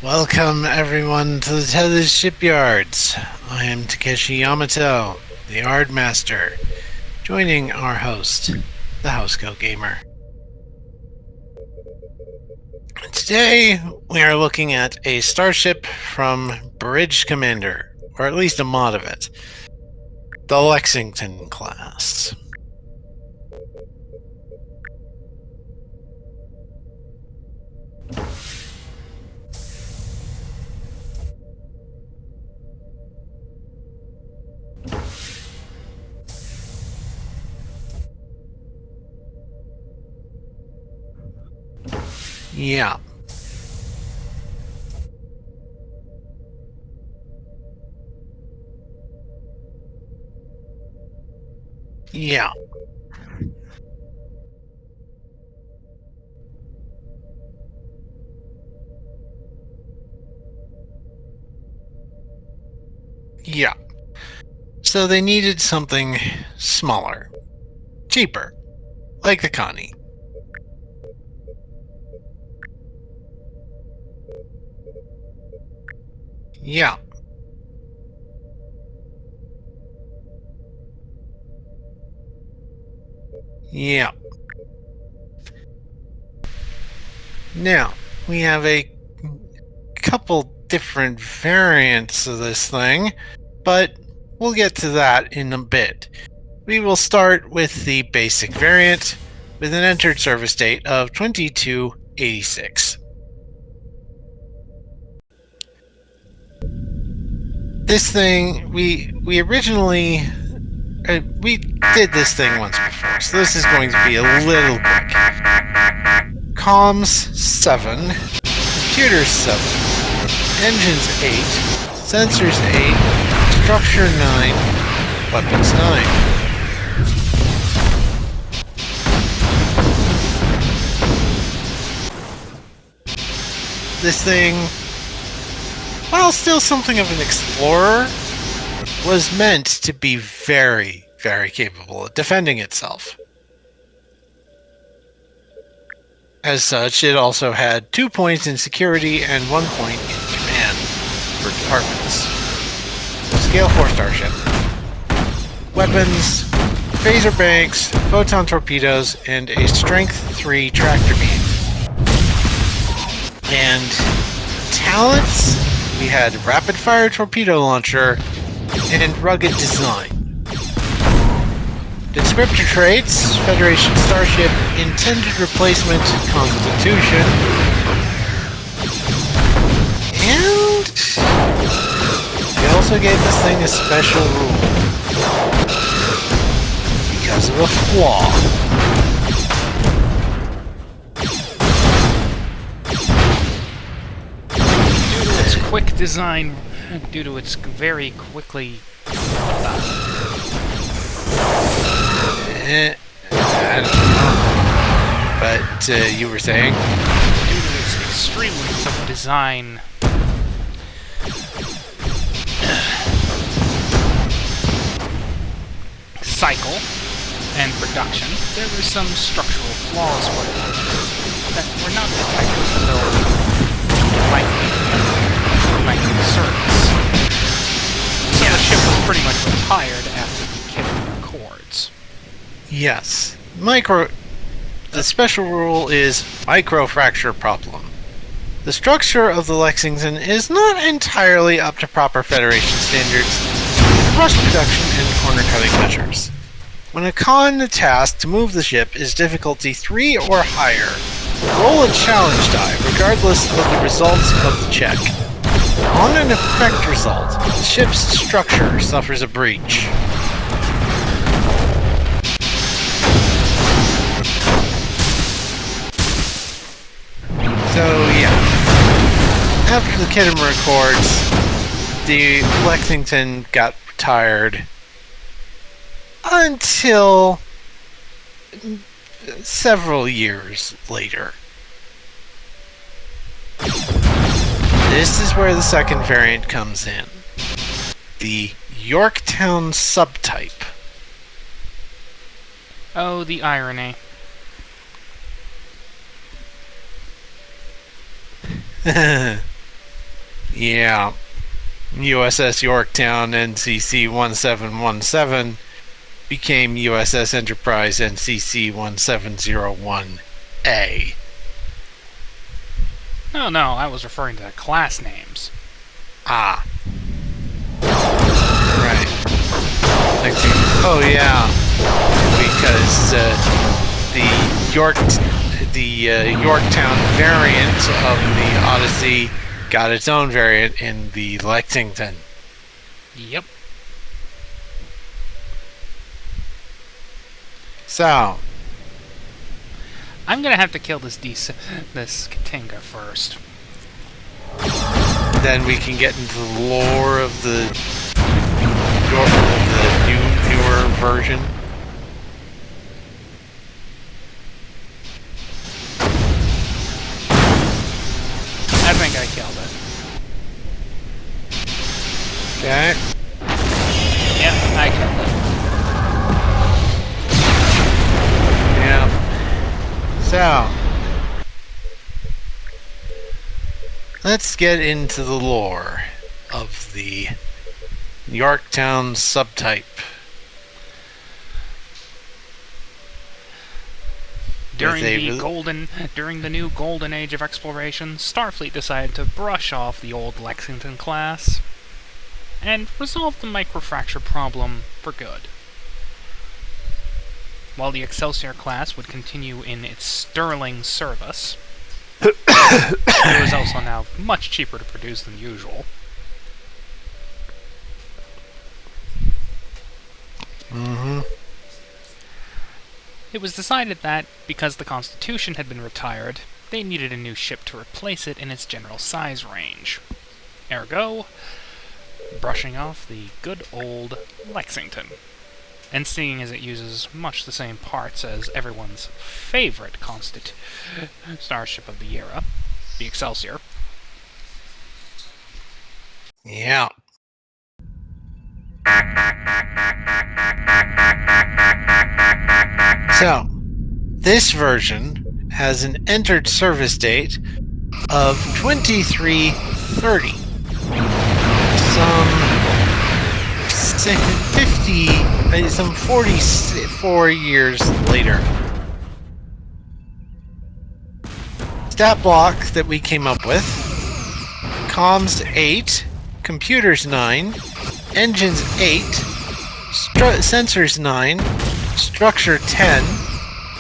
Welcome everyone to the Tethys Shipyards. I am Takeshi Yamato, the Yard Master, joining our host, the Housecoat Gamer. Today we are looking at a starship from Bridge Commander, or at least a mod of it, the Lexington-Class. Yeah. Yeah. Yeah. So they needed something smaller, cheaper, like the Connie. Yeah. Yeah. Now, we have a couple different variants of this thing, but we'll get to that in a bit. We will start with the basic variant with an entered service date of 2286. This thing, we originally we did this thing once before, so this is going to be a little quick. Comms 7, computers 7, engines 8, sensors 8, structure 9, weapons 9. This thing, while still something of an explorer, was meant to be very, very capable of defending itself. As such, it also had 2 points in security and 1 point in command for departments. Scale 4 starship. Weapons, phaser banks, photon torpedoes, and a strength 3 tractor beam. And talents, we had rapid fire torpedo launcher and rugged design. Descriptor traits, Federation starship, intended replacement, constitution, and we also gave this thing a special rule because of a flaw. Quick design, due to its very quickly. I don't know. But you were saying? Due to its extremely quick design. Cycle and production, there were some structural flaws with it that were not detected until likely service. So the ship was pretty much retired after the killing records. Yes. The special rule is microfracture problem. The structure of the Lexington is not entirely up to proper Federation standards, rush production and corner cutting measures. When a con task to move the ship is difficulty 3 or higher, roll a challenge die regardless of the results of the check. On an effect result, the ship's structure suffers a breach. So yeah, after the Kidam records, the Lexington got retired until several years later. This is where the second variant comes in. The Yorktown subtype. Oh, the irony. Yeah. USS Yorktown NCC 1717 became USS Enterprise NCC 1701A. No, no, I was referring to class names. Ah. Right. Oh yeah. Because the Yorktown variant of the Odyssey got its own variant in the Lexington. Yep. So, I'm gonna have to kill this Katinga first. then we can get into the lore of the newer version. I think I killed it. Okay. Yep, I killed it. Yeah. So, let's get into the lore of the Yorktown subtype. During the new golden age of exploration, Starfleet decided to brush off the old Lexington-Class and resolve the microfracture problem for good. While the Excelsior-class would continue in its sterling service, it was also now much cheaper to produce than usual. Mm-hmm. It was decided that, because the Constitution had been retired, they needed a new ship to replace it in its general size range. Ergo, brushing off the good old Lexington. And seeing as it uses much the same parts as everyone's favorite starship of the era, the Excelsior. Yeah. So, this version has an entered service date of 2330. Some 44 years later. Stat block that we came up with: comms 8, computers 9, engines 8, sensors 9, structure 10,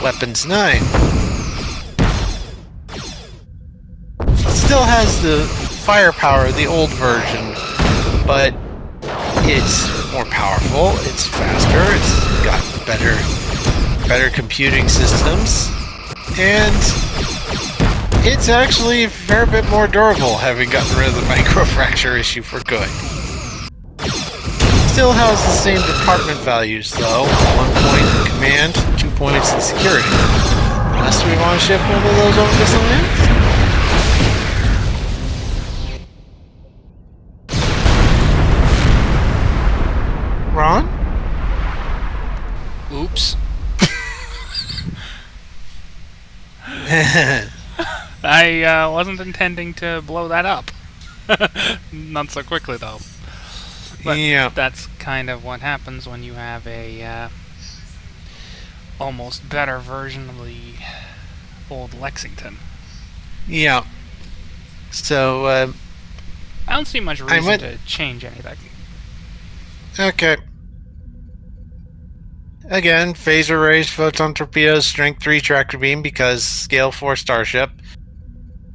weapons 9. It still has the firepower of the old version, but it's more powerful, it's faster, it's got better computing systems, and it's actually a fair bit more durable, having gotten rid of the microfracture issue for good. Still has the same department values, though. 1 point in command, 2 points in security. Unless we want to ship one of those over to someone else. Ron? Oops. I wasn't intending to blow that up. Not so quickly, though. But yeah. That's kind of what happens when you have a almost better version of the old Lexington. Yeah. So, I don't see much reason to change anything. Okay. Again, phaser rays, photon torpedoes, strength 3 tractor beam because scale 4 starship.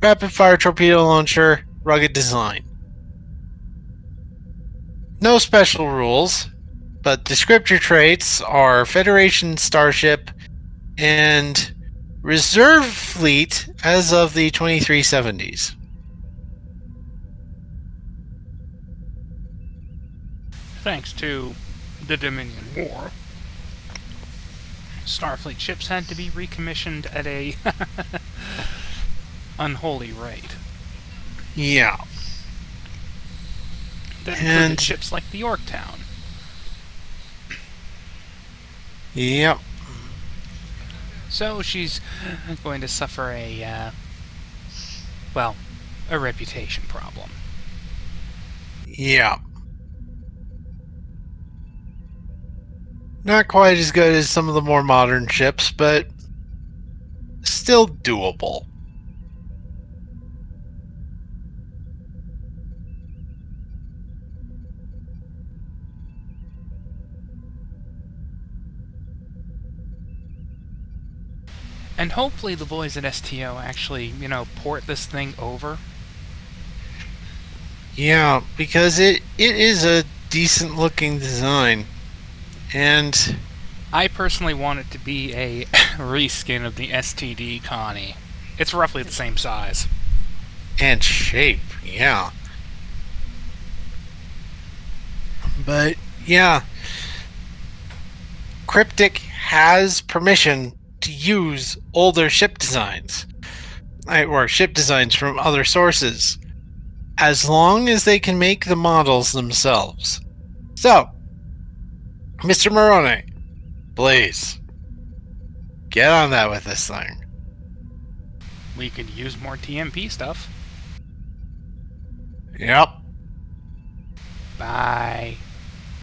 Rapid fire torpedo launcher, rugged design. No special rules, but descriptor traits are Federation starship and reserve fleet as of the 2370s. Thanks to the Dominion War, Starfleet ships had to be recommissioned at a unholy rate. Yeah. That included ships like the Yorktown. Yep. So she's going to suffer a reputation problem. Yeah. Not quite as good as some of the more modern ships, but still doable. And hopefully the boys at STO actually, port this thing over. Yeah, because it is a decent looking design. And I personally want it to be a reskin of the STD Connie. It's roughly the same size. and shape, yeah. But yeah, Cryptic has permission to use older ship designs, or ship designs from other sources, as long as they can make the models themselves. So, Mr. Moroni, please get on that with this thing. We could use more TMP stuff. Yep. Bye.